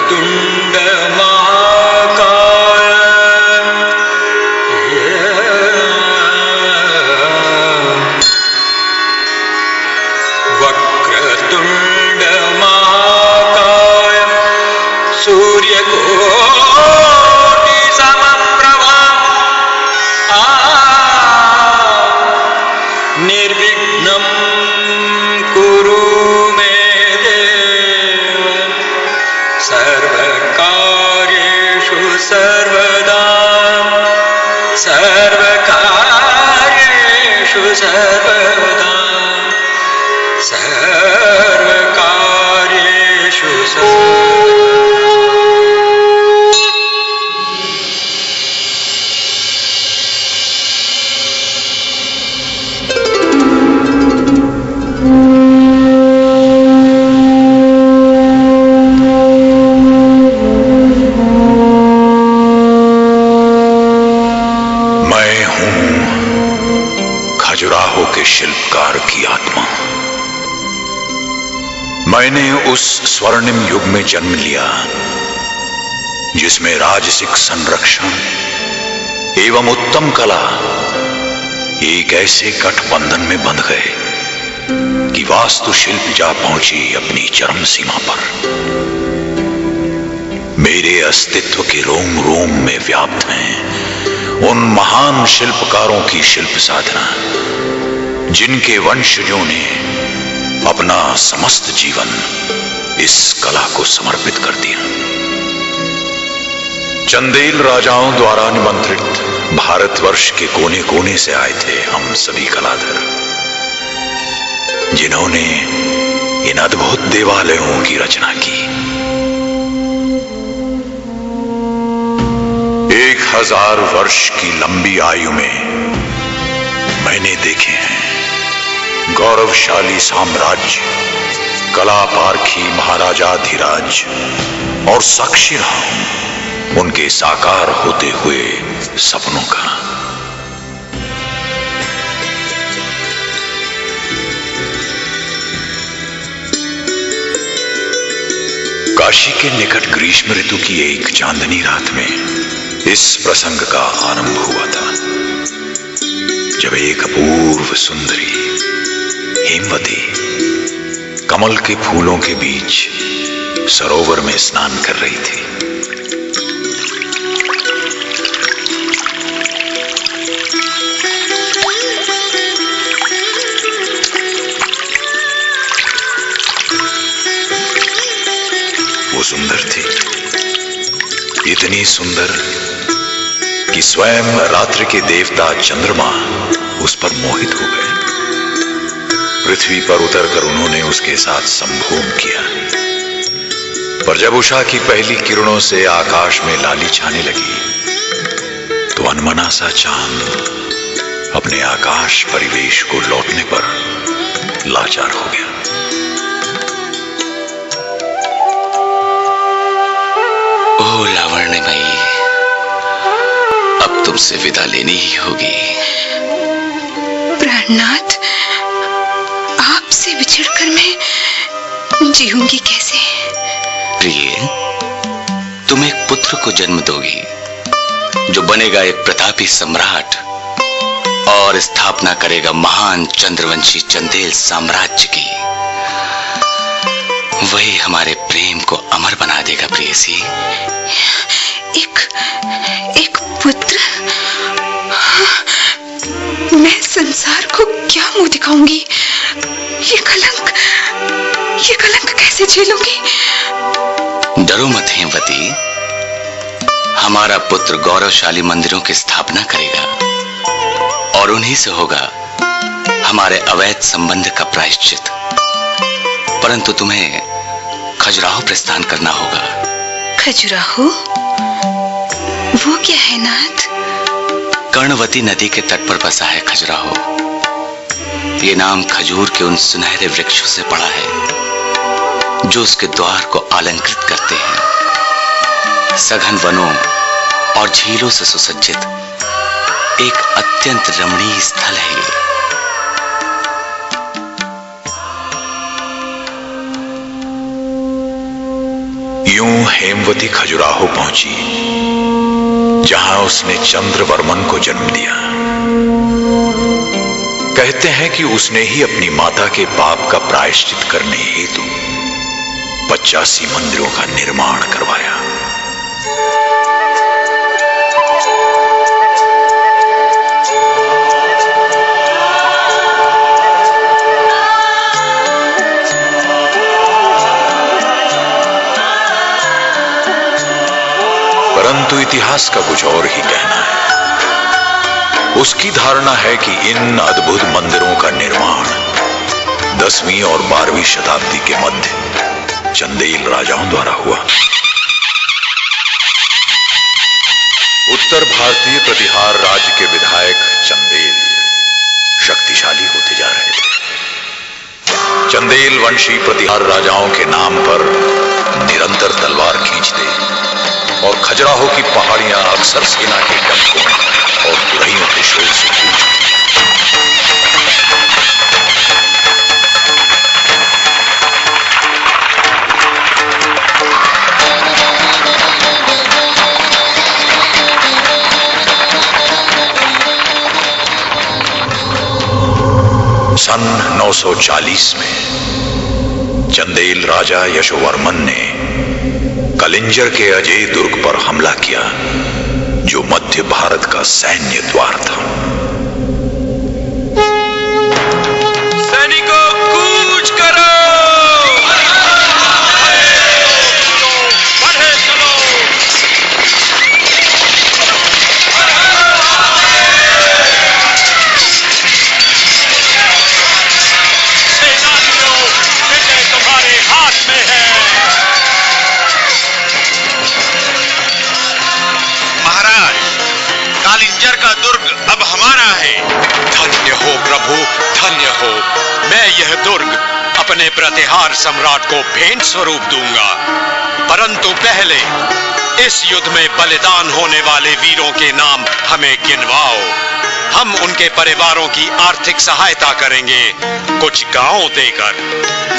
वक्रतुंड महाकाय वक्रतुंड महाकाय सूर्यकोटि समप्रभा निर्विघ्नं कुरु मे देव सर्वकार्येषु सर्वदा सर्वकार्येषु सर्वदा सर्वकार्येषु खजुराहो के शिल्पकार की आत्मा। मैंने उस स्वर्णिम युग में जन्म लिया जिसमें राजसिक संरक्षण एवं उत्तम कला एक ऐसे गठबंधन में बंध गए कि वास्तुशिल्प जा पहुंची अपनी चरम सीमा पर। मेरे अस्तित्व के रोम रोम में व्याप्त हैं उन महान शिल्पकारों की शिल्प साधना जिनके वंशजों ने अपना समस्त जीवन इस कला को समर्पित कर दिया। चंदेल राजाओं द्वारा निमंत्रित भारतवर्ष के कोने कोने से आए थे हम सभी कलाधर, जिन्होंने इन अद्भुत देवालयों की रचना की। 1000 वर्ष की लंबी आयु में मैंने देखे हैं गौरवशाली साम्राज्य, कला पारखी महाराजाधिराज और साक्षी रहा हूं उनके साकार होते हुए सपनों का। काशी के निकट ग्रीष्म ऋतु की एक चांदनी रात में इस प्रसंग का आरंभ हुआ था, जब एक अपूर्व सुंदरी हेमवती कमल के फूलों के बीच सरोवर में स्नान कर रही थी। वो सुंदर थी, इतनी सुंदर कि स्वयं रात्रि के देवता चंद्रमा उस पर मोहित हो गए। पृथ्वी पर उतरकर उन्होंने उसके साथ संभोग किया, पर जब उषा की पहली किरणों से आकाश में लाली छाने लगी तो अनमना सा चांद अपने आकाश परिवेश को लौटने पर लाचार हो गया। ओ लावण्य मई, अब तुमसे विदा लेनी ही होगी। प्राणनाथ, आपसे बिछड़कर मैं जीऊंगी कैसे? प्रिय, तुम एक पुत्र को जन्म दोगी जो बनेगा एक प्रतापी सम्राट और स्थापना करेगा महान चंद्रवंशी चंदेल साम्राज्य की। वही हमारे प्रेम को अमर बना देगा प्रेयसी। एक पुत्र? मैं संसार को क्या मुंह दिखाऊंगी? ये कलंक कैसे झेलूंगी? डरो मत हेमवती, हमारा पुत्र गौरवशाली मंदिरों की स्थापना करेगा और उन्हीं से होगा हमारे अवैध संबंध का प्रायश्चित। परंतु तुम्हें खजुराहो प्रस्थान करना होगा। खजुराहो? वो क्या है नाथ? कर्णवती नदी के तट पर बसा है खजुराहो। ये नाम खजूर के उन सुनहरे वृक्षों से पड़ा है जो उसके द्वार को अलंकृत करते हैं। सघन वनों और झीलों से सुसज्जित एक अत्यंत रमणीय स्थल है यूं हेमवती खजुराहो पहुंची, जहां उसने चंद्रवर्मन को जन्म दिया। कहते हैं कि उसने ही अपनी माता के पाप का प्रायश्चित करने हेतु 85 मंदिरों का निर्माण करवाया। परंतु इतिहास का कुछ और ही कहना है। उसकी धारणा है कि इन अद्भुत मंदिरों का निर्माण 10वीं और 12वीं शताब्दी के मध्य चंदेल राजाओं द्वारा हुआ। उत्तर भारतीय प्रतिहार राज्य के विधायक चंदेल शक्तिशाली होते जा रहे थे। चंदेल वंशी प्रतिहार राजाओं के नाम पर निरंतर तलवार खींचते और खजुराहो की पहाड़ियां अक्सर सेना के डंकों और तुरहियों के शोर से गूंजती। सन 940 में चंदेल राजा यशोवर्मन ने कलिंजर के अजय दुर्ग पर हमला किया, जो मध्य भारत का सैन्य द्वार था। सैनिकों कूच करो, बढ़े चलो। सेनानियों, विजय तुम्हारे हाथ में है। कालिंजर का दुर्ग अब हमारा है। धन्य हो प्रभु, धन्य हो। मैं यह दुर्ग अपने प्रतिहार सम्राट को भेंट स्वरूप दूंगा। परंतु पहले इस युद्ध में बलिदान होने वाले वीरों के नाम हमें गिनवाओ। हम उनके परिवारों की आर्थिक सहायता करेंगे, कुछ गांव देकर।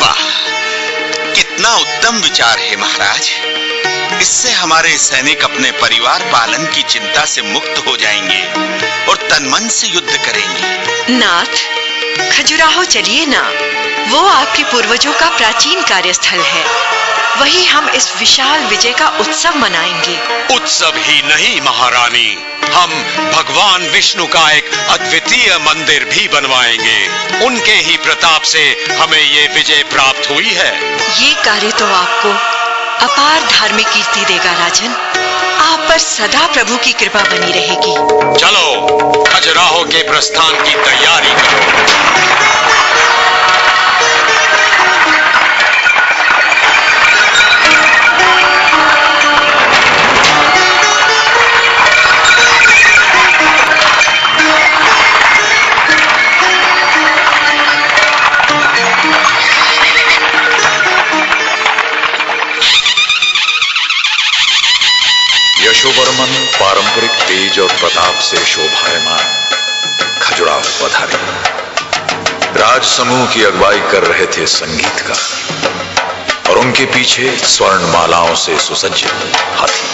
वाह, कितना उत्तम विचार है महाराज। इससे हमारे सैनिक अपने परिवार पालन की चिंता से मुक्त हो जाएंगे और तन मन से युद्ध करेंगे। नाथ, खजुराहो चलिए ना। वो आपके पूर्वजों का प्राचीन कार्यस्थल है। वही हम इस विशाल विजय का उत्सव मनाएंगे। उत्सव ही नहीं महारानी, हम भगवान विष्णु का एक अद्वितीय मंदिर भी बनवाएंगे। उनके ही प्रताप से हमें ये विजय प्राप्त हुई है। ये कार्य तो आपको अपार धार्मिक कीर्ति देगा राजन। आप पर सदा प्रभु की कृपा बनी रहेगी। चलो, खजुराहो के प्रस्थान की तैयारी करो। यशोवर्मन पारंपरिक तेज और प्रताप से शोभायमान खजुराहो पधारे। राज समूह की अगुवाई कर रहे थे संगीतकार, और उनके पीछे स्वर्ण मालाओं से सुसज्जित हाथी,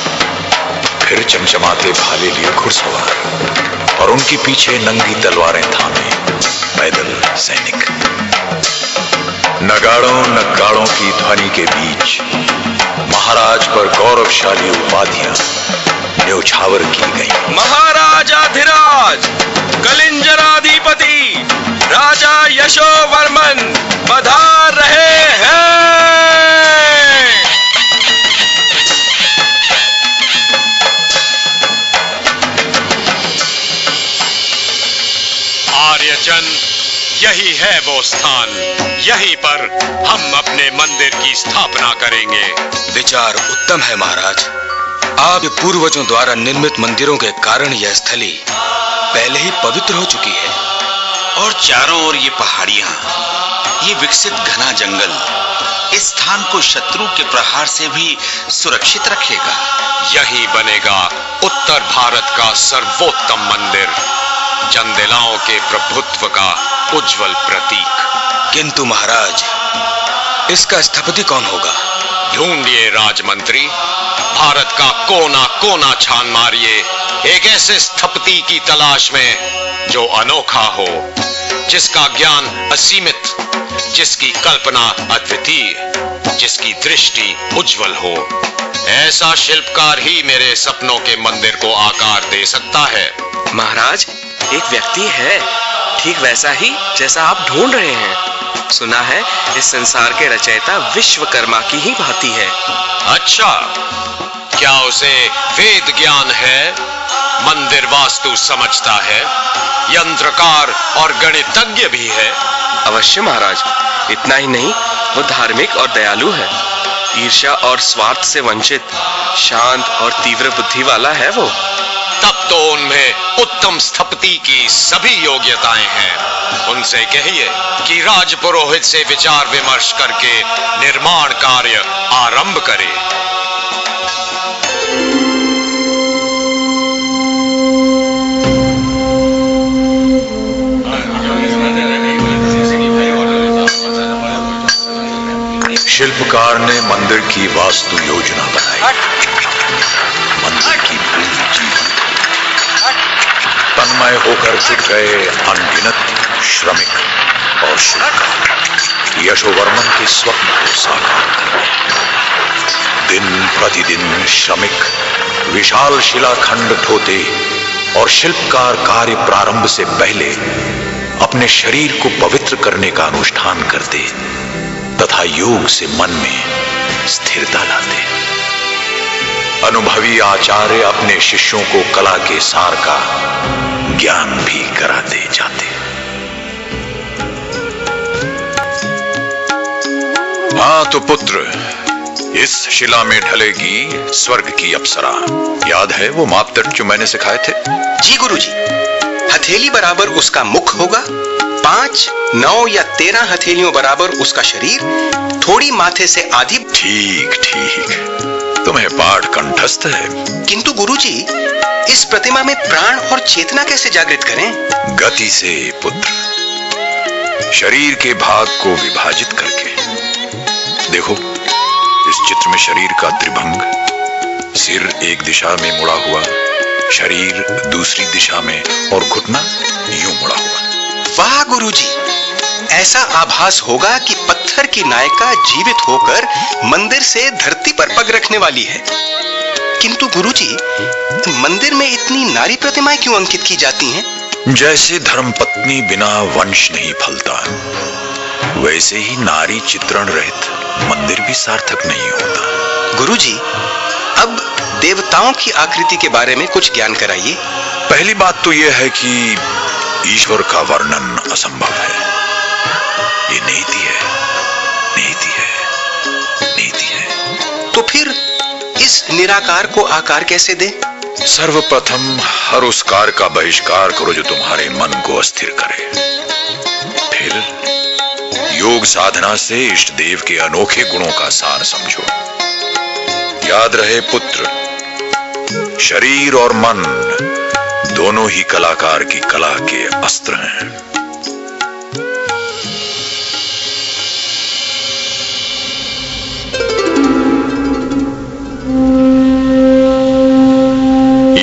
फिर चमचमाते भाले लिए घुड़सवार, और उनके पीछे नंगी तलवारें थामे पैदल सैनिक। नगाड़ों नगाड़ों की ध्वनि के बीच महाराज पर गौरवशाली उपाधियां न्यौछावर की गई। महाराजाधिराज कलिंजराधिपति राजा यशोवर्मन पधार रहे हैं। आर्यजन, यही है वो स्थान। यहीं पर हम अपने मंदिर की स्थापना करेंगे। विचार उत्तम है महाराज। आपके पूर्वजों द्वारा निर्मित मंदिरों के कारण यह स्थली पहले ही पवित्र हो चुकी है। और चारों ओर ये पहाड़ियां, ये विकसित घना जंगल इस स्थान को शत्रु के प्रहार से भी सुरक्षित रखेगा। यही बनेगा उत्तर भारत का सर्वोत्तम मंदिर, चंदेलाओं के प्रभुत्व का उज्जवल प्रतीक। किंतु महाराज, इसका स्थपति कौन होगा? ढूंढिए राजमंत्री, भारत का कोना कोना छान मारिए एक ऐसे स्थपति की तलाश में जो अनोखा हो, जिसका ज्ञान असीमित, जिसकी कल्पना अद्वितीय, जिसकी दृष्टि उज्जवल हो। ऐसा शिल्पकार ही मेरे सपनों के मंदिर को आकार दे सकता है। महाराज, एक व्यक्ति है ठीक वैसा ही जैसा आप ढूंढ रहे हैं। सुना है इस संसार के रचयिता विश्वकर्मा की ही भांति है। अच्छा, क्या उसे वेद ज्ञान है, मंदिर वास्तु समझता है, यंत्रकार और गणितज्ञ भी है? अवश्य महाराज, इतना ही नहीं, वो धार्मिक और दयालु है, ईर्ष्या और स्वार्थ से वंचित, शांत और तीव्र बुद्धि वाला है वो। तब तो उनमें उत्तम स्थपति की सभी योग्यताएं हैं। उनसे कहिए कि राजपुरोहित से विचार विमर्श करके निर्माण कार्य आरंभ करे। शिल्पकार ने मंदिर की वास्तु योजना बनाई। मंदिर की भूमि जीवन तन्मय होकर जुट गए अनगिनत श्रमिक और शिल्पकार यशोवर्मन के स्वप्न को साकार करने। दिन प्रतिदिन श्रमिक विशाल शिलाखंड ढोते और शिल्पकार कार्य प्रारंभ से पहले अपने शरीर को पवित्र करने का अनुष्ठान करते तथा योग से मन में स्थिरता लाते। अनुभवी आचार्य अपने शिष्यों को कला के सार का ज्ञान भी कराते जाते। हाँ तो पुत्र, इस शिला में ढलेगी स्वर्ग की अप्सरा। याद है वो मापदंड जो मैंने सिखाए थे? जी गुरुजी। हथेली बराबर उसका मुख होगा, 5, 9 या 13 हथेलियों बराबर उसका शरीर, थोड़ी माथे से आधी। ठीक ठीक, तुम्हें पाठ कंठस्थ है। किंतु गुरुजी, इस प्रतिमा में प्राण और चेतना कैसे जागृत करें? गति से पुत्र, शरीर के भाग को विभाजित करके। देखो, इस चित्र में शरीर का त्रिभंग, सिर एक दिशा में मुड़ा हुआ, शरीर दूसरी दिशा में और घुटना यूं मुड़ा हुआ। वाह गुरुजी, ऐसा आभास होगा कि पत्थर की नायिका जीवित होकर मंदिर से धरती पर पग रखने वाली है। किंतु गुरुजी, मंदिर में इतनी नारी प्रतिमाएं क्यों अंकित की जाती हैं? जैसे धर्मपत्नी बिना वंश नहीं फलता, वैसे ही नारी चित्रण रहित मंदिर भी सार्थक नहीं होता। गुरुजी, अब देवताओं की आकृति के बारे में कुछ ज्ञान कराइए। पहली बात तो यह है कि ईश्वर का वर्णन असंभव है। ये नीति है, नीति है, नीति है। तो फिर इस निराकार को आकार कैसे दे? सर्वप्रथम हर उस कार्य का बहिष्कार करो जो तुम्हारे मन को अस्थिर करे। फिर योग साधना से इष्ट देव के अनोखे गुणों का सार समझो। याद रहे पुत्र, शरीर और मन दोनों ही कलाकार की कला के अस्त्र हैं।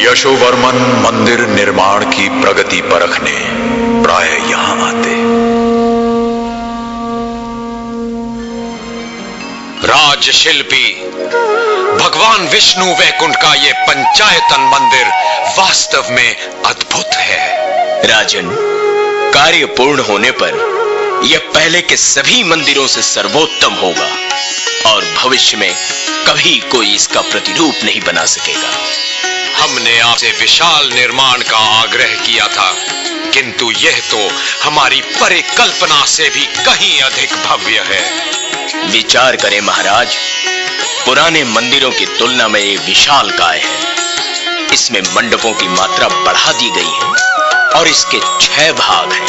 यशोवर्मन मंदिर निर्माण की प्रगति परखने प्राय यहां आते। राजशिल्पी भगवान विष्णु वैकुंठ का ये पंचायतन मंदिर वास्तव में अद्भुत है। राजन, कार्य पूर्ण होने पर यह पहले के सभी मंदिरों से सर्वोत्तम होगा और भविष्य में कभी कोई इसका प्रतिरूप नहीं बना सकेगा। हमने आपसे विशाल निर्माण का आग्रह किया था, किंतु यह तो हमारी परिकल्पना से भी कहीं अधिक भव्य है। विचार करें महाराज, पुराने मंदिरों की तुलना में ये विशाल काय है। इसमें मंडपों की मात्रा बढ़ा दी गई है और इसके 6 भाग हैं।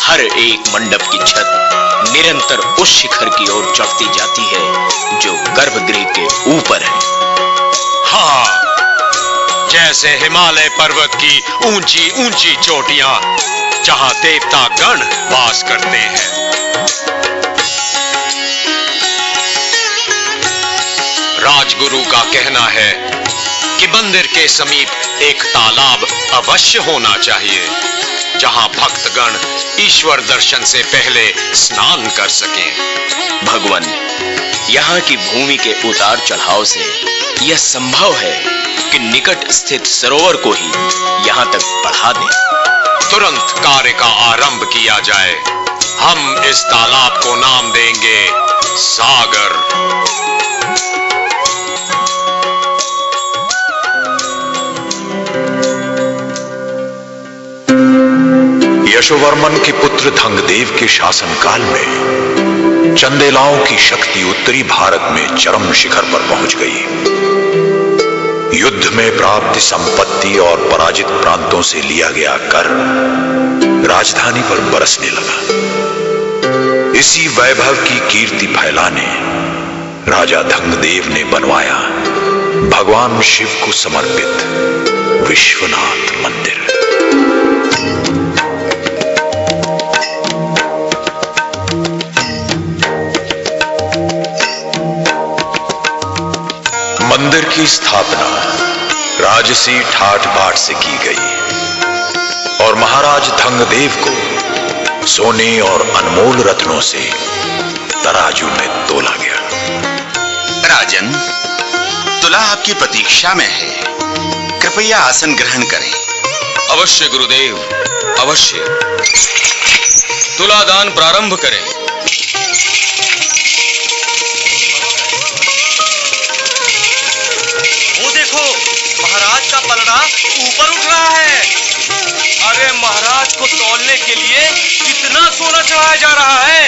हर एक मंडप की छत निरंतर उस शिखर की ओर चढ़ती जाती है जो गर्भगृह के ऊपर है। हाँ, जैसे हिमालय पर्वत की ऊंची ऊंची चोटियां जहां देवता गण वास करते हैं। राजगुरु का कहना है कि मंदिर के समीप एक तालाब अवश्य होना चाहिए, जहां भक्तगण ईश्वर दर्शन से पहले स्नान कर सकें। भगवान, यहाँ की भूमि के उतार चढ़ाव से यह संभव है कि निकट स्थित सरोवर को ही यहाँ तक बढ़ा दें। तुरंत कार्य का आरंभ किया जाए। हम इस तालाब को नाम देंगे सागर। यशोवर्मन के पुत्र धंगदेव के शासनकाल में चंदेलाओं की शक्ति उत्तरी भारत में चरम शिखर पर पहुंच गई। युद्ध में प्राप्त संपत्ति और पराजित प्रांतों से लिया गया कर राजधानी पर बरसने लगा। इसी वैभव की कीर्ति फैलाने राजा धंगदेव ने बनवाया भगवान शिव को समर्पित विश्वनाथ मंदिर। मंदिर की स्थापना राजसी ठाठ बाट से की गई और महाराज धंगदेव को सोने और अनमोल रत्नों से तराजू में तोला गया। राजन, तुला आपकी प्रतीक्षा में है, कृपया आसन ग्रहण करें। अवश्य गुरुदेव, अवश्य। तुलादान प्रारंभ करें। वो देखो, महाराज का पलड़ा ऊपर उठ रहा है। अरे महाराज को तौलने के लिए कितना सोना चढ़ाया जा रहा है।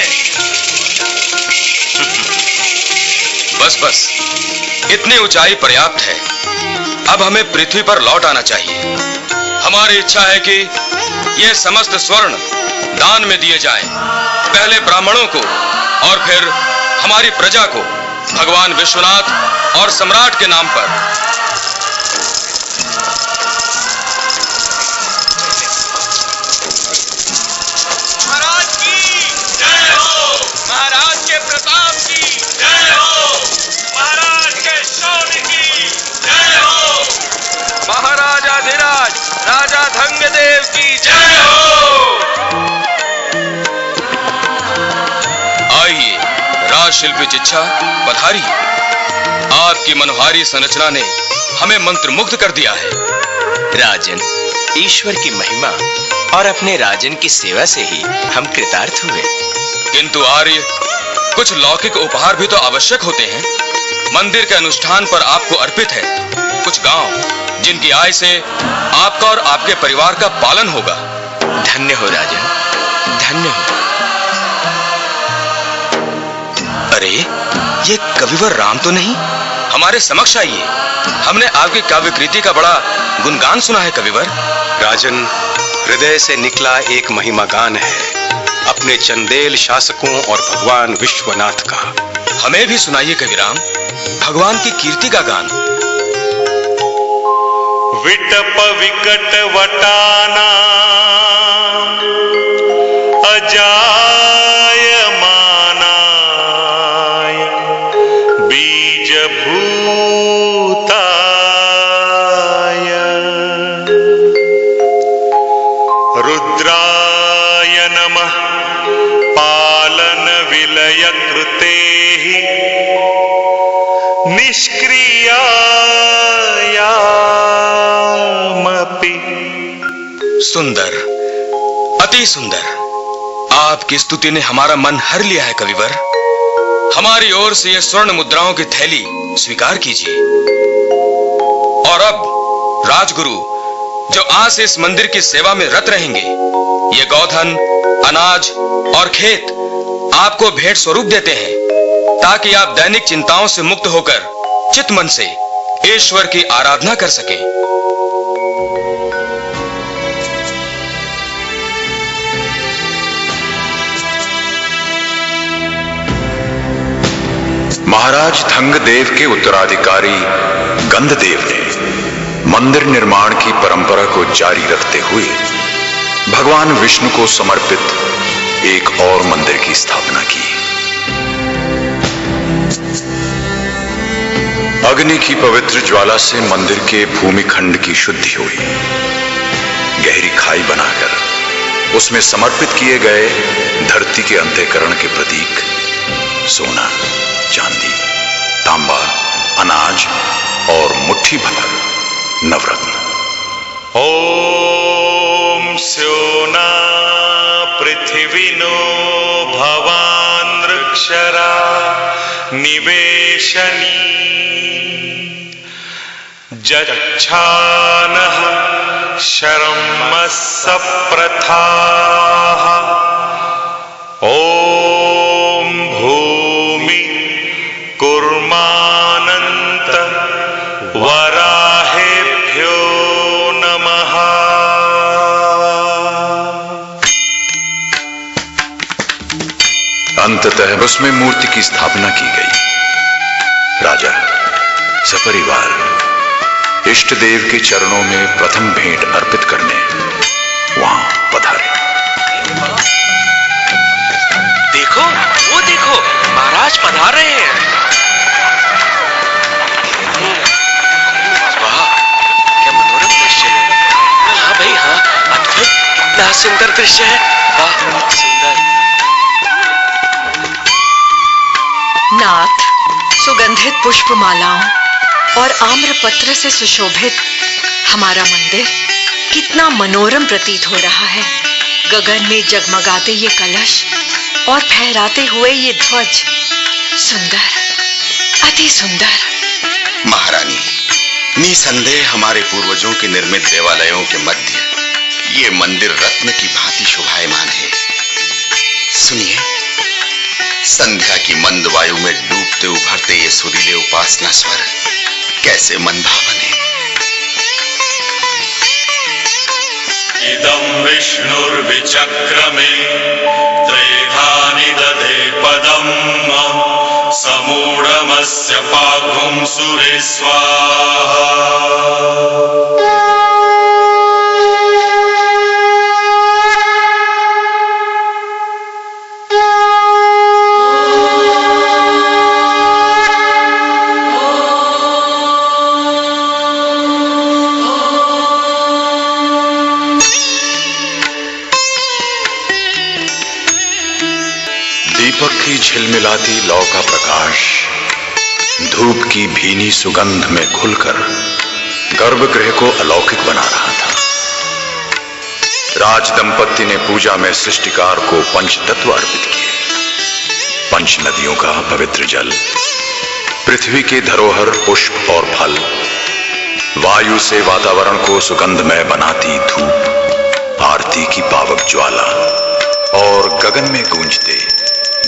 बस बस, इतनी ऊंचाई पर्याप्त है। अब हमें पृथ्वी पर लौट आना चाहिए। हमारी इच्छा है कि ये समस्त स्वर्ण दान में दिए जाएं, पहले ब्राह्मणों को और फिर हमारी प्रजा को, भगवान विश्वनाथ और सम्राट के नाम पर। महाराज की जय हो, महाराज के प्रताप की जय हो, महाराज के शौर्य की जय हो, महाराजाधिराज राजा धंगदेव की जय हो। आइए राजशिल्पी चिच्छा, पधारिए। आपकी मनोहारी संरचना ने हमें मंत्रमुग्ध कर दिया है। राजन, ईश्वर की महिमा और अपने राजन की सेवा से ही हम कृतार्थ हुए। किंतु आर्य, कुछ लौकिक उपहार भी तो आवश्यक होते हैं। मंदिर के अनुष्ठान पर आपको अर्पित है कुछ गांव, जिनकी आय से आपका और आपके परिवार का पालन होगा। धन्य हो राजन, धन्य हो। अरे, ये कविवर राम तो नहीं? हमारे समक्ष आइए। हमने आपकी काव्यकृति का बड़ा गुणगान सुना है कविवर। राजन, हृदय से निकला एक महिमा गान है अपने चंदेल शासकों और भगवान विश्वनाथ का। हमें भी सुनाइए कविराम, भगवान की कीर्ति का गान। विटप विकट वटाना अजाय मानाय बीज भूताय रुद्राय नमः पालन विलय कृते निष्क्रियायामपि। सुंदर, अति सुंदर। आपकी स्तुति ने हमारा मन हर लिया है कविवर। हमारी ओर से यह स्वर्ण मुद्राओं की थैली स्वीकार कीजिए। और अब राजगुरु, जो आज से इस मंदिर की सेवा में रत रहेंगे, ये गौधन, अनाज और खेत आपको भेंट स्वरूप देते हैं, ताकि आप दैनिक चिंताओं से मुक्त होकर चित मन से ईश्वर की आराधना कर सकें। महाराज धंगदेव के उत्तराधिकारी गंधदेव ने मंदिर निर्माण की परंपरा को जारी रखते हुए भगवान विष्णु को समर्पित एक और मंदिर की स्थापना की। अग्नि की पवित्र ज्वाला से मंदिर के भूमिखंड की शुद्धि हुई। गहरी खाई बनाकर उसमें समर्पित किए गए धरती के अंतःकरण के प्रतीक सोना, चांदी, तांबा, अनाज और मुट्ठी भर नवरत्न। ओम स्योना पृथिवीनो भवानृक्षरा निवेशनी जच्छानः शर्मस्य प्रथाः। ओम भूमि कुर्मानन्त वराहेभ्यो नमः। अंततः उसमें मूर्ति की स्थापना की गई। राजा सपरिवार इष्ट देव के चरणों में प्रथम भेंट अर्पित करने वहां पधारे। देखो, वो देखो, महाराज पधार रहे हैं। वाह, क्या मनोरम दृश्य है। हाँ भाई हाँ, अद्भुत, कितना सुंदर दृश्य है। वाह, सुंदर। नाथ, सुगंधित पुष्पमालाओं और आम्रपत्र से सुशोभित हमारा मंदिर कितना मनोरम प्रतीत हो रहा है। गगन में जगमगाते ये कलश और फहराते हुए ये ध्वज, सुंदर, अति सुंदर। महारानी, निसंदेह हमारे पूर्वजों के निर्मित देवालयों के मध्य ये मंदिर रत्न की भांति शोभायमान है। सुनिए, संध्या की मंद वायु में डूबते उभरते ये सुरीले उपासना स्वर कैसे मनभावन है। इदं विष्णुर्विचक्रमे त्रेधानि दधे पदम् समूढमस्य पाघुं सुरे स्वाहा। दीपक की झिलमिलाती लौ का प्रकाश धूप की भीनी सुगंध में घुलकर गर्भगृह को अलौकिक बना रहा था। राज दंपत्ति ने पूजा में सृष्टिकार को पंच तत्व अर्पित किए। पंच नदियों का पवित्र जल, पृथ्वी के धरोहर पुष्प और फल, वायु से वातावरण को सुगंधमय बनाती धूप, आरती की पावक ज्वाला और गगन में गूंजते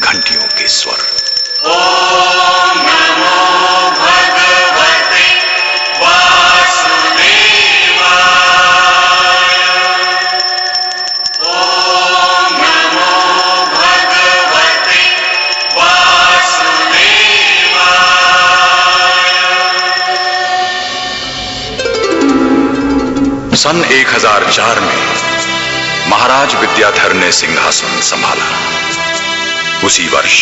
घंटियों के स्वर। ओम नमो भगवते वासुदेवाय। ओम नमो भगवते वासुदेवाय। सन 1004 में महाराज विद्याधर ने सिंहासन संभाला। उसी वर्ष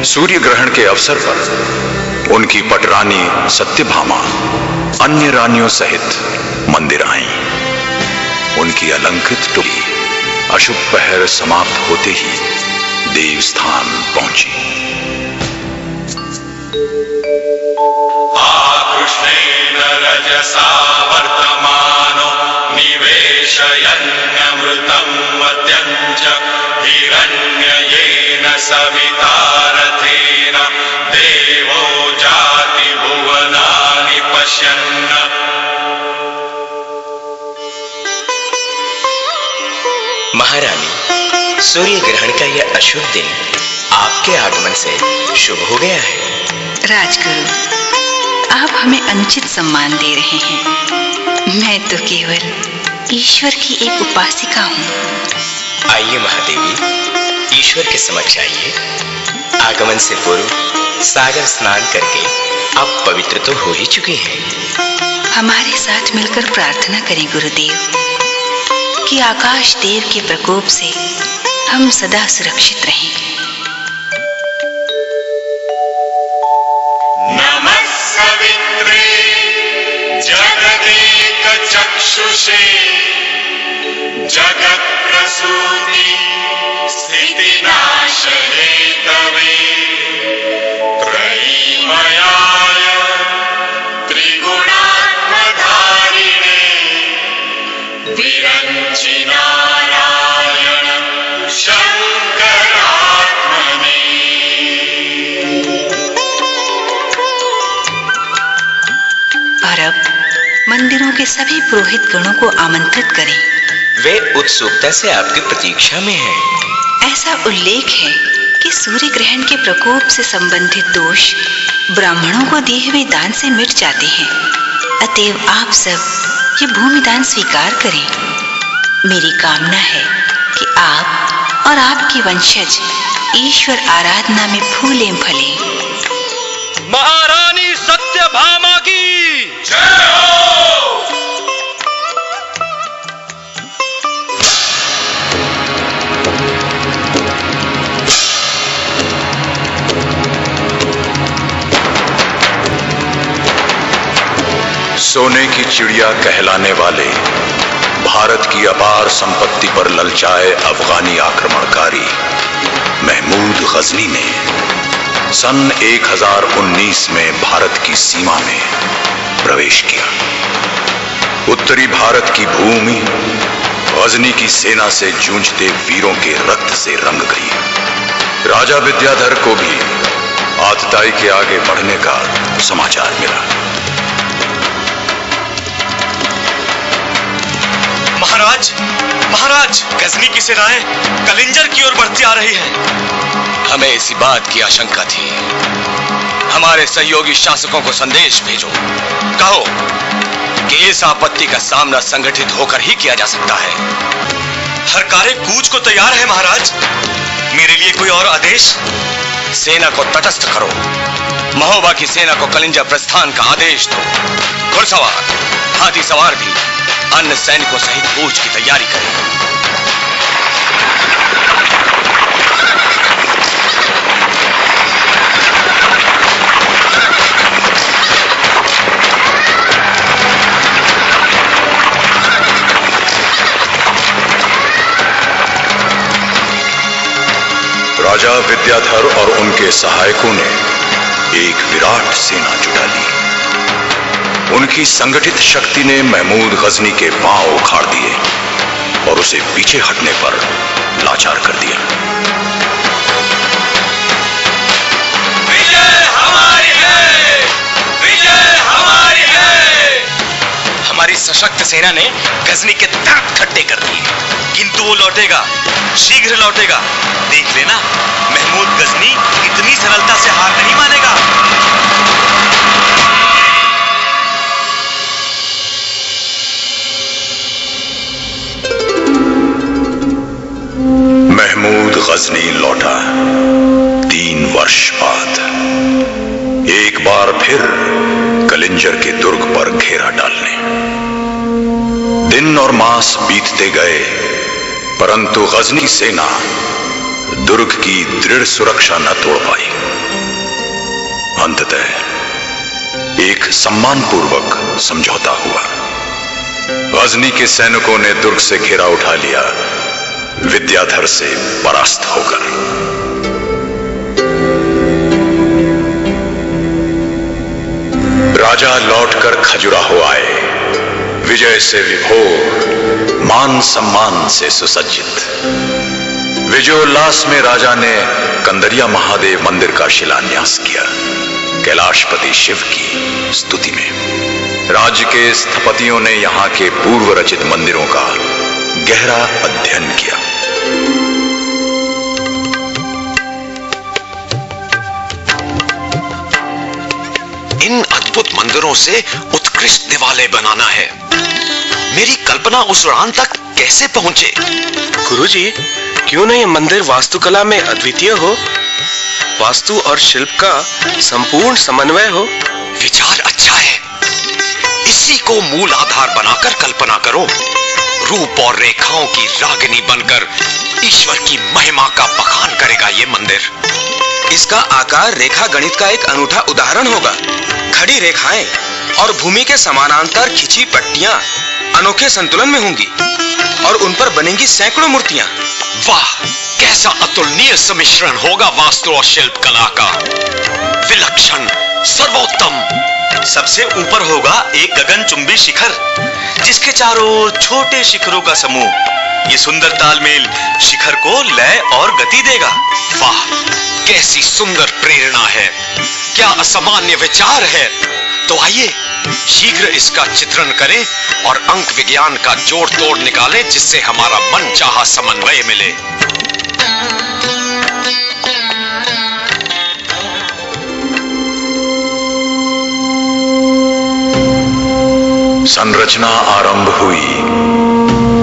सूर्य ग्रहण के अवसर पर उनकी पटरानी सत्यभामा अन्य रानियों सहित मंदिर आईं। उनकी अलंकृत टोली अशुभ पहर समाप्त होते ही देवस्थान पहुंची। आकृष्णेन रजसा वर्तमानो निवेशयन्नमृतं मद्यं च हिरण्ययेन सवितारथेन देवो जाति भुवनानि पश्यन्। महारानी, सूर्य ग्रहण का यह अशुभ दिन आपके आगमन से शुभ हो गया है। राजगुरु, आप हमें अनुचित सम्मान दे रहे हैं। मैं तो केवल ईश्वर की एक उपासिका हूँ। आइए महादेवी, ईश्वर के समक्ष आइए। आगमन से पूर्व सागर स्नान करके आप पवित्र तो हो ही चुके हैं। हमारे साथ मिलकर प्रार्थना करें गुरुदेव कि आकाश देव के प्रकोप से हम सदा सुरक्षित रहें। नमः चक्षुषे जगत् प्रसूति स्थिति नाशने तवे त्रयीमयाय त्रिगुणात्मधारिणे विरञ्चि नारायण शंकरात्मने। और अब मंदिरों के सभी पुरोहित गणों को आमंत्रित करें। वे उत्सुकता से आपकी प्रतीक्षा में हैं। ऐसा उल्लेख है कि सूर्य ग्रहण के प्रकोप से संबंधित दोष ब्राह्मणों को दिए हुए दान से मिट जाते हैं। अतएव आप सब ये भूमि दान स्वीकार करें। मेरी कामना है कि आप और आपके वंशज ईश्वर आराधना में फूले फले। महारानी सत्यभामा की जय हो। सोने की चिड़िया कहलाने वाले भारत की अपार संपत्ति पर ललचाए अफगानी आक्रमणकारी महमूद गजनी ने सन 1019 में भारत की सीमा में प्रवेश किया। उत्तरी भारत की भूमि गजनी की सेना से जूझते वीरों के रक्त से रंग गई। राजा विद्याधर को भी आतताई के आगे बढ़ने का समाचार मिला। महाराज, महाराज, गजनी की सेनाएं कलिंजर की ओर बढ़ती आ रही हैं। हमें इसी बात की आशंका थी। हमारे सहयोगी शासकों को संदेश भेजो। कहो कि इस आपत्ति का सामना संगठित होकर ही किया जा सकता है। हर कार्य कूच को तैयार है महाराज। मेरे लिए कोई और आदेश? सेना को तटस्थ करो। महोबा की सेना को कलिंजा प्रस्थान का आदेश दो। घुड़सवार, हाथी सवार भी अन्य सैनिकों सहित कूच की तैयारी करें। राजा विद्याधर और उनके सहायकों ने एक विराट सेना जुटा ली। उनकी संगठित शक्ति ने महमूद गजनी के पांव उखाड़ दिए और उसे पीछे हटने पर लाचार कर दिया। विजय हमारी है, विजय हमारी है। हमारी सशक्त सेना ने गजनी के दांत खट्टे कर दिए, किंतु वो लौटेगा, शीघ्र लौटेगा। देख लेना, महमूद गजनी इतनी सरलता से हार नहीं मानेगा। महमूद गजनी लौटा 3 वर्ष बाद। एक बार फिर कलिंजर के दुर्ग पर घेरा डालने। दिन और मास बीतते गए, परंतु गजनी सेना दुर्ग की दृढ़ सुरक्षा न तोड़ पाई। अंततः एक सम्मानपूर्वक समझौता हुआ। गजनी के सैनिकों ने दुर्ग से घेरा उठा लिया, विद्याधर से परास्त होकर। राजा लौटकर खजुराहो आए, विजय से विभोर, मान सम्मान से सुसज्जित। विजयोल्लास में राजा ने कंदरिया महादेव मंदिर का शिलान्यास किया, कैलाशपति शिव की स्तुति में। राज्य के स्थपतियों ने यहां के पूर्व रचित मंदिरों का गहरा अध्ययन किया। इन अद्भुत मंदिरों से उत्कृष्ट दिवाले बनाना है। मेरी कल्पना उस उड़ान तक कैसे पहुंचे? गुरुजी, क्यों नहीं मंदिर वास्तुकला में अद्वितीय हो, वास्तु और शिल्प का संपूर्ण समन्वय हो। विचार अच्छा है। इसी को मूल आधार बनाकर कल्पना करो। रूप और रेखाओं की रागिनी बनकर ईश्वर की महिमा का बखान करेगा ये मंदिर। इसका आकार रेखा गणित का एक अनूठा उदाहरण होगा। खड़ी रेखाएं और भूमि के समानांतर खिंची पट्टियां अनोखे संतुलन में होंगी और उन पर बनेंगी सैकड़ों मूर्तियां। वाह, कैसा अतुलनीय सम्मिश्रण होगा वास्तु और शिल्प कला का। विलक्षण, सर्वोत्तम। सबसे ऊपर होगा एक गगनचुंबी शिखर जिसके चारों ओर छोटे शिखरों का समूह। ये सुंदर तालमेल शिखर को लय और गति देगा। वाह, कैसी सुंदर प्रेरणा है, क्या असामान्य विचार है। तो आइए शीघ्र इसका चित्रण करें और अंक विज्ञान का जोड़ तोड़ निकालें जिससे हमारा मनचाहा समन्वय मिले। संरचना आरंभ हुई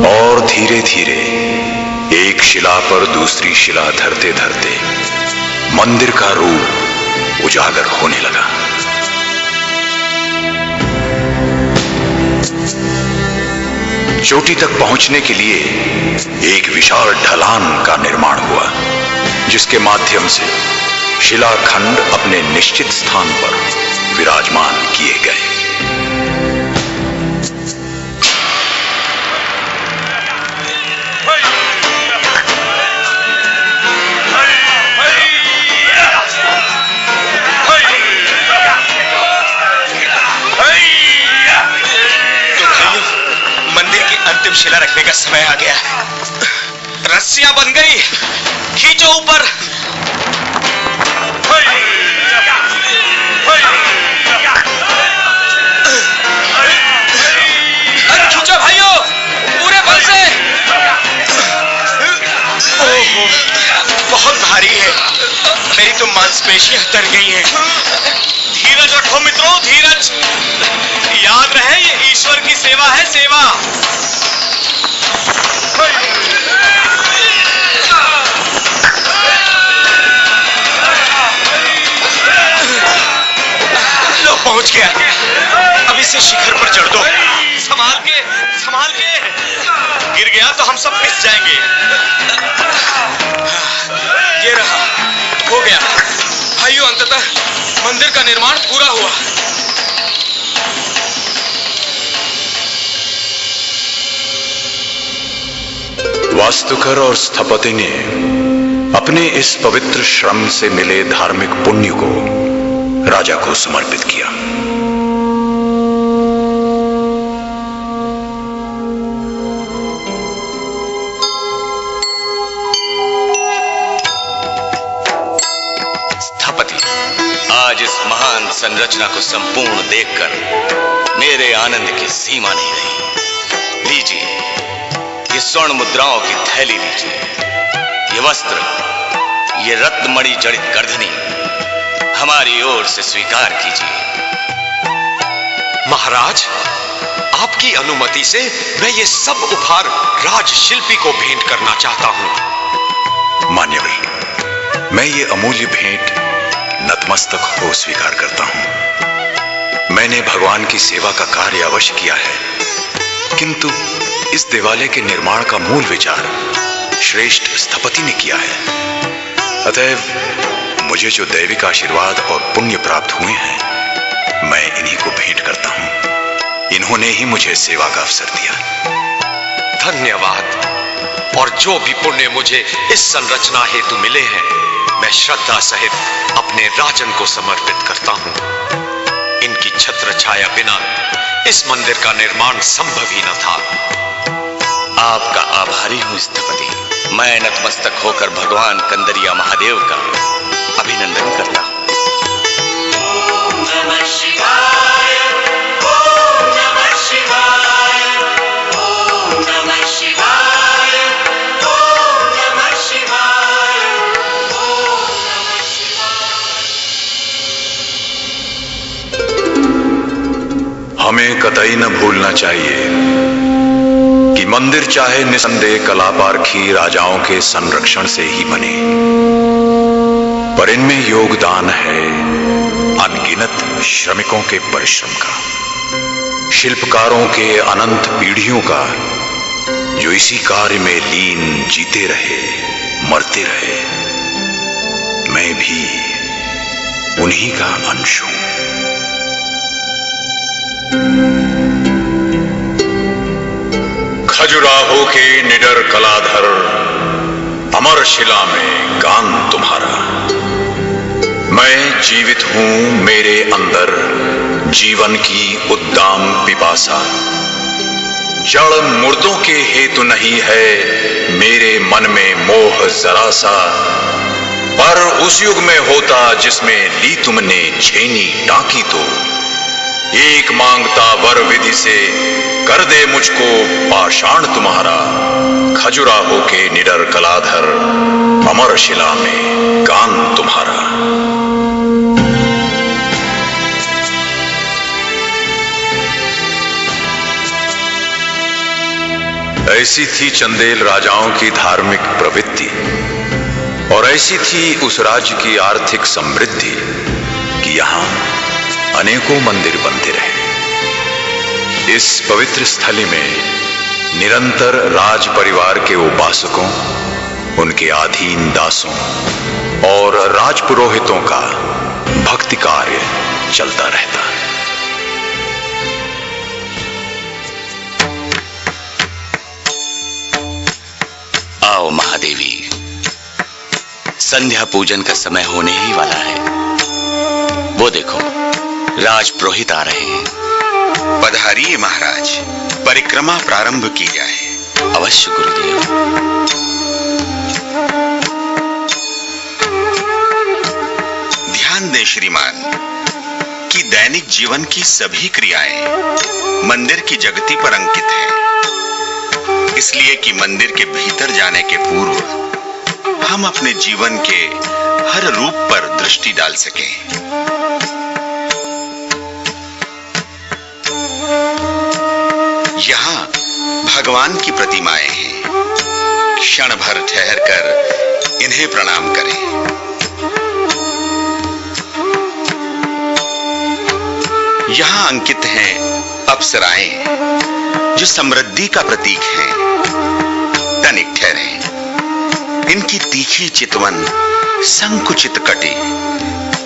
और धीरे धीरे एक शिला पर दूसरी शिला धरते धरते मंदिर का रूप उजागर होने लगा। चोटी तक पहुंचने के लिए एक विशाल ढलान का निर्माण हुआ जिसके माध्यम से शिलाखंड अपने निश्चित स्थान पर विराजमान किए गए। अंतिम शिला रखने का समय आ गया है। रस्सियां बन गई, खींचो ऊपर। खींचो भाइयों, पूरे बल से। ओहो, बहुत भारी है, मेरी तो मांसपेशियां तर गई हैं। धीरज रखो मित्रों, धीरज। याद रहे ये ईश्वर की सेवा है, सेवा। लो, पहुंच गया। अब इसे शिखर पर चढ़ दो। संभाल के, संभाल के। गिर गया तो हम सब पिस जाएंगे। ये रहा, हो गया भाइयों, अंततः मंदिर का निर्माण पूरा हुआ। वास्तुकार और स्थपति ने अपने इस पवित्र श्रम से मिले धार्मिक पुण्य को राजा को समर्पित किया। स्थपति, आज इस महान संरचना को संपूर्ण देखकर मेरे आनंद की सीमा नहीं रही। लीजिए, ये स्वर्ण मुद्राओं की थैली लीजिए, ये वस्त्र, ये रत्नमणि जड़ित गर्दनी हमारी ओर से स्वीकार कीजिए। महाराज, आपकी अनुमति से मैं ये सब उपहार राजशिल्पी को भेंट करना चाहता हूं। मान्यवर, मैं ये अमूल्य भेंट नतमस्तक हो स्वीकार करता हूं। मैंने भगवान की सेवा का कार्य अवश्य किया है, किंतु इस देवालय के निर्माण का मूल विचार श्रेष्ठ स्थपति ने किया है। अतएव मुझे जो दैविक आशीर्वाद और पुण्य प्राप्त हुए हैं, मैं इन्हीं को भेंट करता हूं। इन्होंने ही मुझे सेवा का अवसर दिया। धन्यवाद। और जो भी पुण्य मुझे इस संरचना हेतु मिले हैं, मैं श्रद्धा सहित अपने राजन को समर्पित करता हूं। इनकी छत्र छाया बिना इस मंदिर का निर्माण संभव ही न था। आपका आभारी हूं स्थपति। मैं नतमस्तक होकर भगवान कंदरिया महादेव का अभिनंदन करता हूं। ओम नमः शिवाय, ओम नमः शिवाय, ओम नमः शिवाय, ओम नमः शिवाय, ओम नमः शिवाय। हमें कतई न भूलना चाहिए कि मंदिर चाहे निसंदेह कलापारखी राजाओं के संरक्षण से ही बने, पर इनमें योगदान है अनगिनत श्रमिकों के परिश्रम का, शिल्पकारों के अनंत पीढ़ियों का, जो इसी कार्य में लीन जीते रहे, मरते रहे। मैं भी उन्हीं का अंश हूं। खजुराहो के निडर कलाधर, अमर शिला में गान तुम्हारा। मैं जीवित हूं, मेरे अंदर जीवन की उद्दाम पिपासा। जड़ मुर्दों के हेतु नहीं है मेरे मन में मोह जरा सा, पर उस युग में होता जिसमें ली तुमने छेनी टाकी तो। एक मांगता वर विधि से, कर दे मुझको पाषाण तुम्हारा। खजुराहो के निडर कलाधर, अमर शिला में गान तुम्हारा। ऐसी थी चंदेल राजाओं की धार्मिक प्रवृत्ति, और ऐसी थी उस राज्य की आर्थिक समृद्धि कि यहां अनेकों मंदिर बनते रहे। इस पवित्र स्थली में निरंतर राज परिवार के उपासकों, उनके अधीन दासों और राजपुरोहितों का भक्ति कार्य चलता रहता है। आओ महादेवी, संध्या पूजन का समय होने ही वाला है। वो देखो, राजपुरोहित आ रहे हैं। पधारिए महाराज, परिक्रमा प्रारंभ की जाए। अवश्य गुरुदेव। ध्यान दें श्रीमान कि दैनिक जीवन की सभी क्रियाएं मंदिर की जगती पर अंकित है, इसलिए कि मंदिर के भीतर जाने के पूर्व हम अपने जीवन के हर रूप पर दृष्टि डाल सकें। यहाँ भगवान की प्रतिमाएं हैं, क्षण भर ठहरकर इन्हें प्रणाम करें। यहाँ अंकित हैं अप्सराएं जो समृद्धि का प्रतीक हैं। तनिक ठहरें, इनकी तीखी चितवन, संकुचित कटी,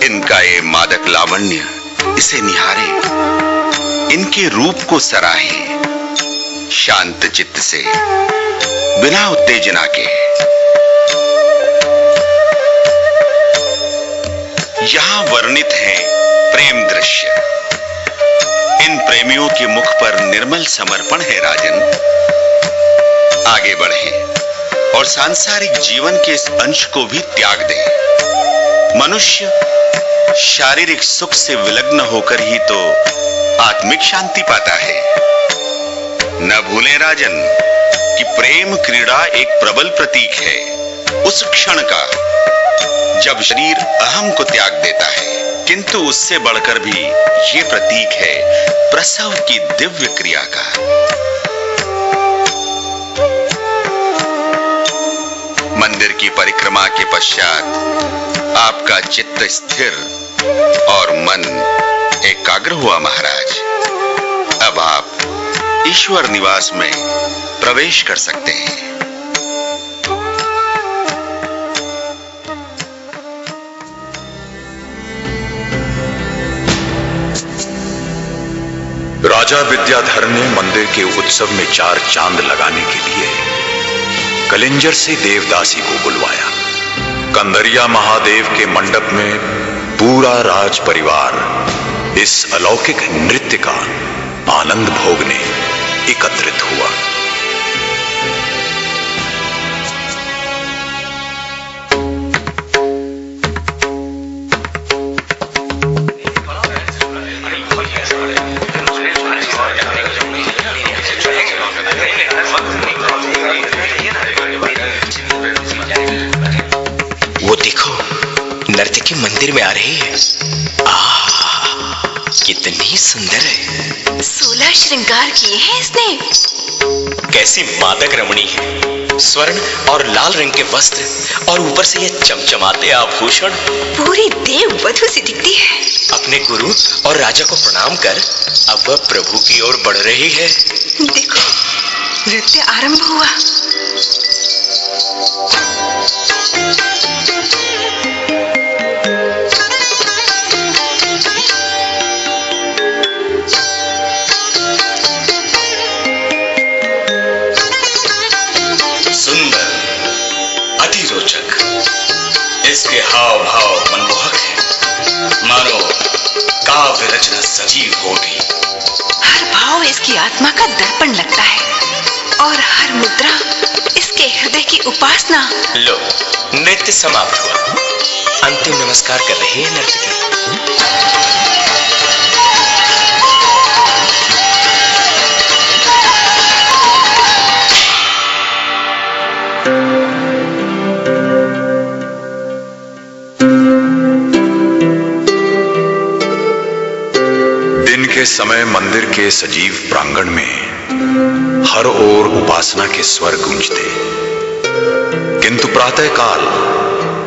इनका ये मादक लावण्य, इसे निहारें, इनके रूप को सराहें, शांत चित्त से, बिना उत्तेजना के। यहां वर्णित हैं प्रेम दृश्य। इन प्रेमियों के मुख पर निर्मल समर्पण है राजन। आगे बढ़ें और सांसारिक जीवन के इस अंश को भी त्याग दें। मनुष्य शारीरिक सुख से विलग्न होकर ही तो आत्मिक शांति पाता है। न भूलें राजन कि प्रेम क्रीड़ा एक प्रबल प्रतीक है उस क्षण का जब शरीर अहम को त्याग देता है, किंतु उससे बढ़कर भी ये प्रतीक है प्रसव की दिव्य क्रिया का। मंदिर की परिक्रमा के पश्चात आपका चित्त स्थिर और मन एकाग्र हुआ महाराज। अब आप ईश्वर निवास में प्रवेश कर सकते हैं। राजा विद्याधर ने मंदिर के उत्सव में 4 चांद लगाने के लिए कलिंजर से देवदासी को बुलवाया। कंदरिया महादेव के मंडप में पूरा राज परिवार इस अलौकिक नृत्य का आनंद भोगने एकत्रित हुआ। नर्तकी मंदिर में आ रही है। कितनी सुंदर है। 16 श्रृंगार किए हैं इसने। कैसी मादक रमणी है। स्वर्ण और लाल रंग के वस्त्र और ऊपर से ये चमचमाते आभूषण। पूरी देव वधू सी दिखती है। अपने गुरु और राजा को प्रणाम कर अब वह प्रभु की ओर बढ़ रही है। देखो, नृत्य आरंभ हुआ। संरचना सजीव हो उठी। हर भाव इसकी आत्मा का दर्पण लगता है और हर मुद्रा इसके हृदय की उपासना। लो, नृत्य समाप्त हुआ। अंतिम नमस्कार कर रही है नर्तकी। दिन के समय मंदिर के सजीव प्रांगण में हर ओर उपासना के स्वर गूंजते, किंतु प्रातःकाल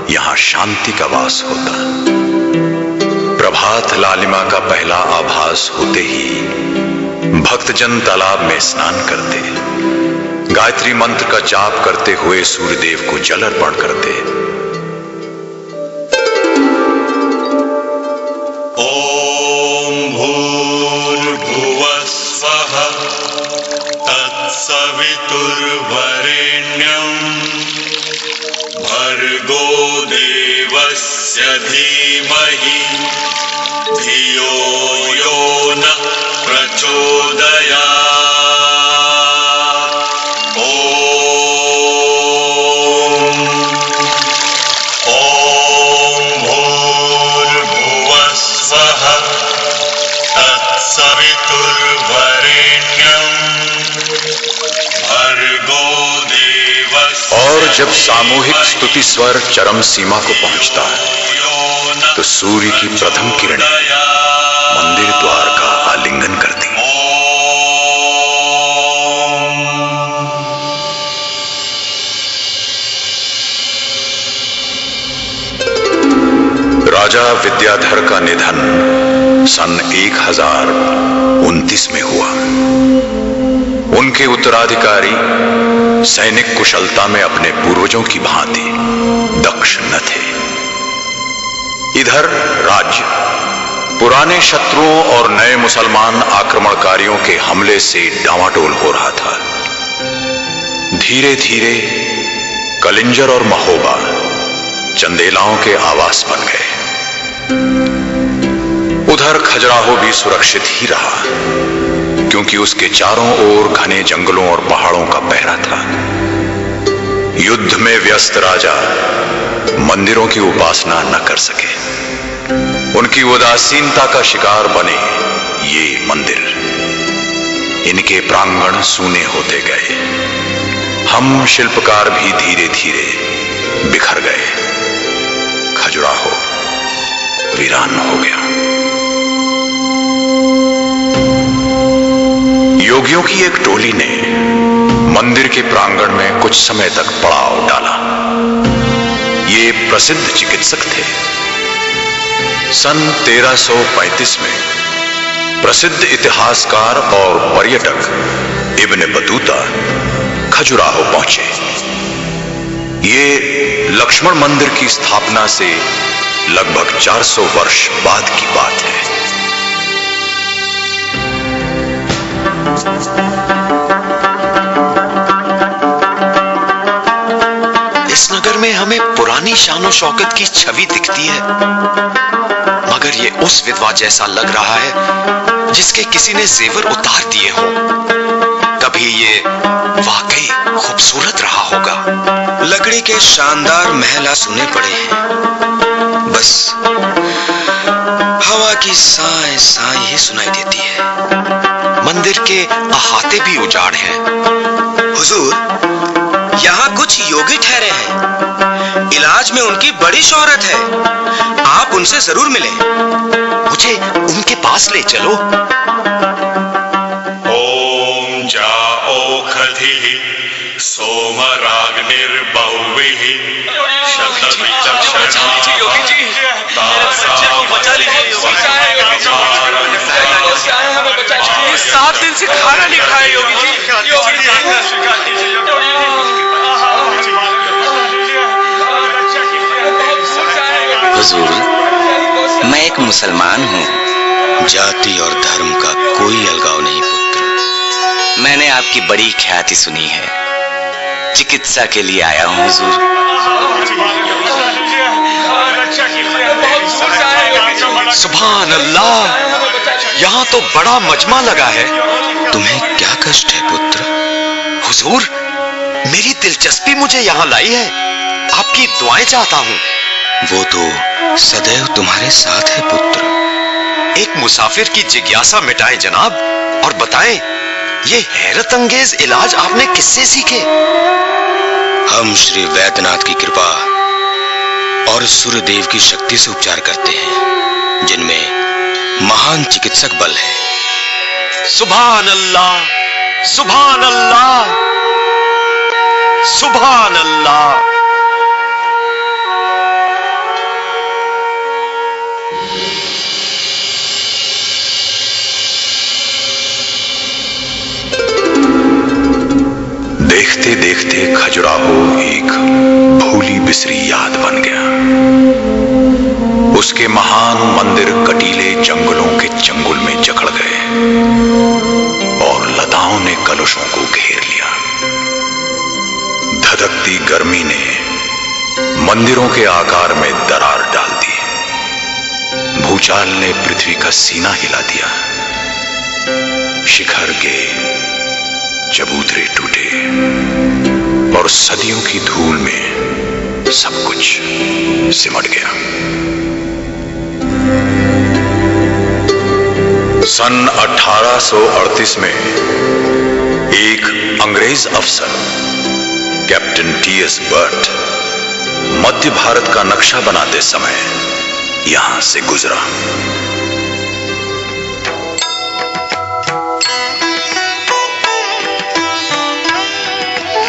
यहां शांति का वास होता। प्रभात लालिमा का पहला आभास होते ही भक्तजन तालाब में स्नान करते, गायत्री मंत्र का जाप करते हुए सूर्यदेव को जल अर्पण करते। भर्गो देवस्य धीमहि धियो यो न प्रचोदयात्। ॐ भूर्भुवः स्वः तत्सवितुर्वरेण्यं भर्गो देवस्य। और जब सामूहिक स्तुति स्वर चरम सीमा को पहुंचता है तो सूर्य की प्रथम किरणें मंदिर द्वार का आलिंगन करती। राजा विद्याधर का निधन सन 1029 में हुआ। उनके उत्तराधिकारी सैनिक कुशलता में अपने पूर्वजों की भांति दक्ष न थे। इधर राज्य पुराने शत्रुओं और नए मुसलमान आक्रमणकारियों के हमले से डामाडोल हो रहा था। धीरे धीरे कलिंजर और महोबा चंदेलाओं के आवास बन गए। उधर खजुराहो भी सुरक्षित ही रहा, क्योंकि उसके चारों ओर घने जंगलों और पहाड़ों का पहरा था। युद्ध में व्यस्त राजा मंदिरों की उपासना न कर सके। उनकी उदासीनता का शिकार बने ये मंदिर। इनके प्रांगण सूने होते गए। हम शिल्पकार भी धीरे धीरे बिखर गए। खजुराहो वीरान हो गया। योगियों की एक टोली ने मंदिर के प्रांगण में कुछ समय तक पड़ाव डाला। ये प्रसिद्ध चिकित्सक थे। सन 1335 में प्रसिद्ध इतिहासकार और पर्यटक इब्न बतूता खजुराहो पहुंचे। ये लक्ष्मण मंदिर की स्थापना से लगभग 400 वर्ष बाद की बात है। इस नगर में हमें पुरानी शानो शौकत की छवि दिखती है, मगर ये उस विधवा जैसा लग रहा है जिसके किसी ने जेवर उतार दिए हो। कभी ये वाकई खूबसूरत रहा होगा। लकड़ी के शानदार महल सुने पड़े हैं, बस हवा की साए साए ही सुनाई देती है। मंदिर के अहाते भी उजाड़ हैं। हुजूर, यहाँ कुछ योगी ठहरे हैं। इलाज में उनकी बड़ी शोहरत है। आप उनसे जरूर मिलें। मुझे उनके पास ले चलो। ओम जाओ खधिः सोमराग्निर्बहुविः शतविचक्षणाः। योगी जी, मेरे बच्चे को बचा लीजिए। 7 दिन से खाना नहीं खाया योगी जी। हुजूर, मैं एक मुसलमान हूँ। जाति और धर्म का कोई अलगाव नहीं पुत्र। मैंने आपकी बड़ी ख्याति सुनी है। चिकित्सा के लिए आया हूँ हुजूर। सुभान अल्लाह, यहाँ तो बड़ा मजमा लगा है। तुम्हें क्या कष्ट है पुत्र? हुजूर, मेरी दिलचस्पी मुझे यहाँ लाई है। आपकी दुआएं चाहता हूँ। वो तो सदैव तुम्हारे साथ है पुत्र। एक मुसाफिर की जिज्ञासा मिटाए जनाब, और बताएं, ये हैरत अंगेज इलाज आपने किससे सीखे? हम श्री वैद्यनाथ की कृपा और सूर्यदेव की शक्ति से उपचार करते हैं, जिनमें महान चिकित्सक बल है। सुभान अल्लाह, सुभान अल्लाह, सुभान अल्लाह। देखते देखते खजुराहो एक भूली बिसरी याद बन गया। उसके महान मंदिर कटीले जंगलों के चंगुल में जकड़ गए और लताओं ने कलशों को घेर लिया। धधकती गर्मी ने मंदिरों के आकार में दरार डाल दी। भूचाल ने पृथ्वी का सीना हिला दिया। शिखर के चबूतरे टूटे और सदियों की धूल में सब कुछ सिमट गया। सन 1838 में एक अंग्रेज अफसर कैप्टन टी.एस. बर्ट मध्य भारत का नक्शा बनाते समय यहां से गुजरा।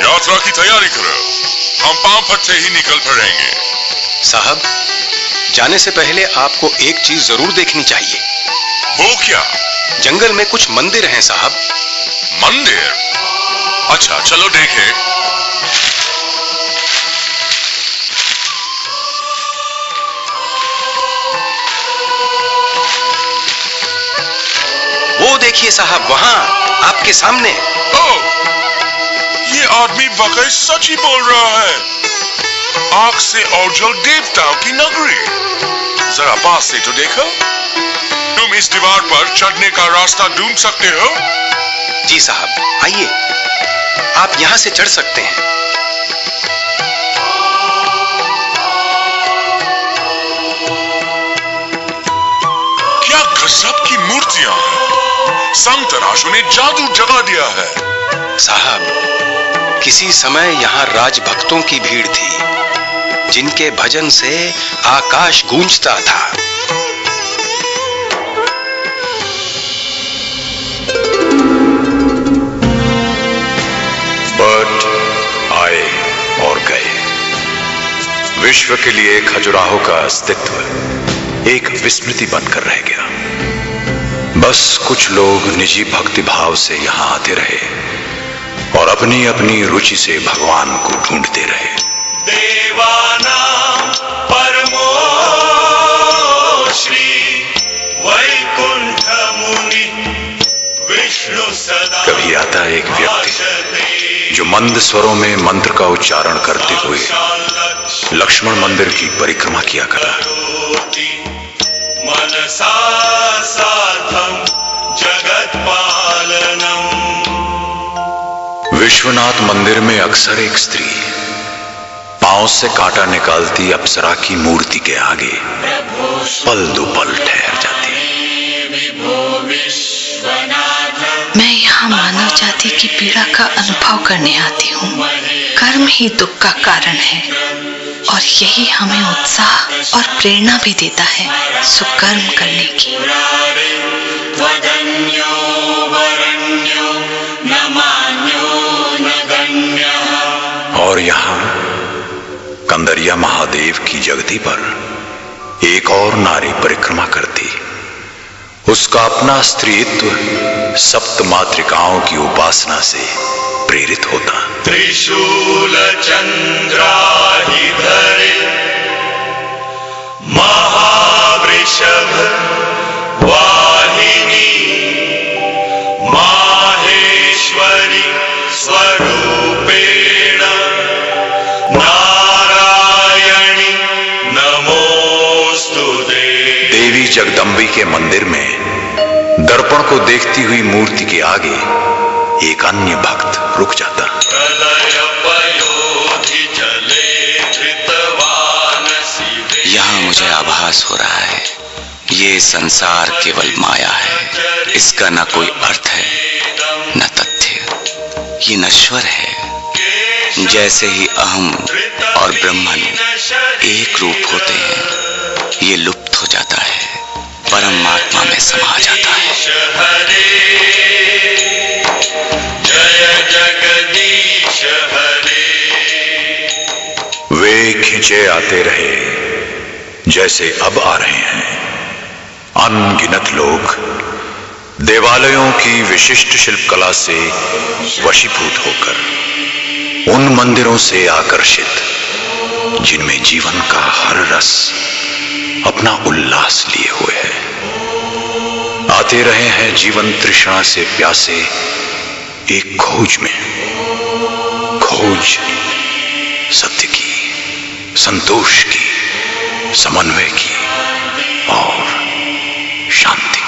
यात्रा की तैयारी करो, हम पांव फटते ही निकल पड़ेंगे। साहब, जाने से पहले आपको एक चीज जरूर देखनी चाहिए। वो क्या? जंगल में कुछ मंदिर हैं साहब। मंदिर? अच्छा, चलो देखें। वो देखिए साहब, वहां आपके सामने। ओह, ये आदमी वाकई सच ही बोल रहा है। आग से औजल देवताओं की नगरी। जरा पास से तो देखो। तुम इस दीवार पर चढ़ने का रास्ता ढूंढ सकते हो? जी साहब, आइए, आप यहां से चढ़ सकते हैं। क्या गजब की मूर्तियां हैं। संत तराशों ने जादू जगा दिया है। साहब, किसी समय यहां राजभक्तों की भीड़ थी, जिनके भजन से आकाश गूंजता था। बर्ट आए और गए। विश्व के लिए खजुराहो का अस्तित्व एक विस्मृति बनकर रह गया। बस कुछ लोग निजी भक्ति भाव से यहां आते रहे और अपनी अपनी रुचि से भगवान को ढूंढते रहे। देवानां परमो श्री वैकुंठ मुनि विष्णु सदा। कभी आता एक व्यक्ति जो मंद स्वरों में मंत्र का उच्चारण करते हुए लक्ष्मण मंदिर की परिक्रमा किया करता। मनसा साधं जगत पालनम। विश्वनाथ मंदिर में अक्सर एक स्त्री पांव से कांटा निकालती अप्सरा की मूर्ति के आगे पल दो पल ठहर जाती। मैं यहाँ मानव जाति की पीड़ा का अनुभव करने आती हूँ। कर्म ही दुख का कारण है और यही हमें उत्साह और प्रेरणा भी देता है सुकर्म करने की। और यहाँ कंदरिया महादेव की जगती पर एक और नारी परिक्रमा करती। उसका अपना स्त्रीत्व सप्त मातृकाओं की उपासना से प्रेरित होता। त्रिशूल चंद्राहि धरे महावृषभ वाहिनी माहेश्वरी स्वरूपेण नारायणी नमोस्तुते। देवी जगदम्बी के मंदिर में दर्प दर्पण को देखती हुई मूर्ति के आगे एक अन्य भक्त रुक जाता। यहाँ मुझे आभास हो रहा है ये संसार केवल माया है, इसका न कोई अर्थ है न तथ्य, ये नश्वर है। जैसे ही अहम और ब्रह्मन एक रूप होते हैं, ये लुप्त हो जाता है, परमात्मा में समा जाता है। जय जगदीश हरे। वे खिंचे आते रहे जैसे अब आ रहे हैं। अनगिनत लोग देवालयों की विशिष्ट शिल्पकला से वशीभूत होकर उन मंदिरों से आकर्षित जिनमें जीवन का हर रस अपना उल्लास लिए हुए है, आते रहे हैं जीवन तृष्णा से प्यासे एक खोज में, खोज सत्य की, संतोष की, समन्वय की और शांति।